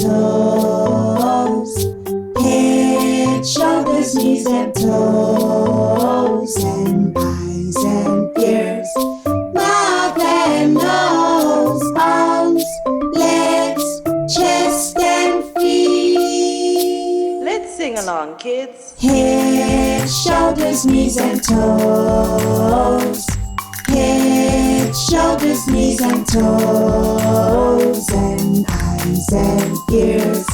toes. Head, shoulders, knees and toes. And eyes and ears. Mouth and nose. Arms, legs, chest and feet. Let's sing along, kids. Head, shoulders, knees and toes. Head, shoulders, knees and toes. And eyes and ears.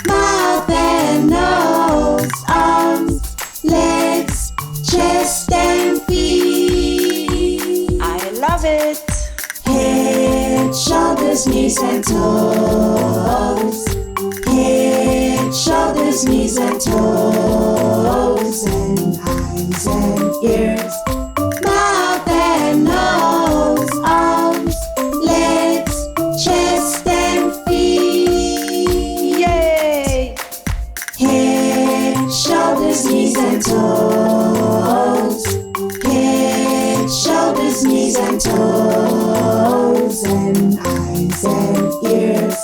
Mouth and nose. Arms, legs, chest and feet. I love it. Head, shoulders, knees and toes. Head, shoulders, knees and toes. And eyes and ears. Mouth and nose. Arms, legs, chest and feet. Yay! Head, shoulders, knees and toes. Head, shoulders, knees and toes. And eyes and ears.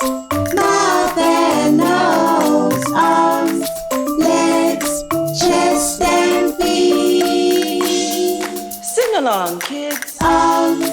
Mouth and nose. Arms, legs, chest and feet. Sing along, kids. Arms,